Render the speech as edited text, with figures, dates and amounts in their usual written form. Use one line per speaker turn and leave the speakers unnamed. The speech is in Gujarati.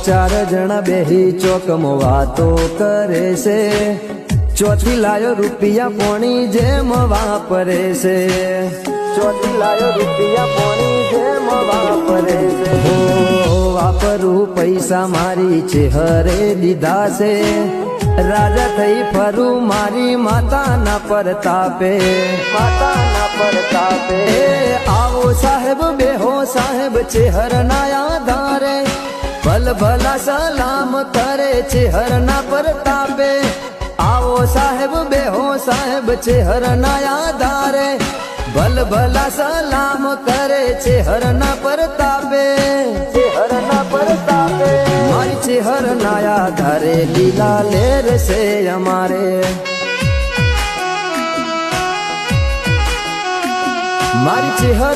ચાર જણા બેહી ચોકમાં વાતો કરે છે, ચોથી લાયો રૂપિયા પોણી જેમ વાપરે છે, ચોથી લાયો રૂપિયા પોણી જેમ વાપરે છે. વાપરું પૈસા મારી ચેહરે દીધા છે, રાજા થઈ ફરું મારી માતાના પરતાપે, માતાના પરતાપે. આવો સાહેબ બેહો સાહેબ ચેહરના આધારે, ભલ ભલા સલામ કરે ચેહરના પરતાપે. આવો સાહેબ બેહો સાહેબ ચેહરના આધારે, ભલ ભલા સલામ કરે ચેહરના પરતાપે, ચેહરના પરતાપે. મારી ચેહરના આધારે લીલા લેર છે અમારે, મારી ચેહર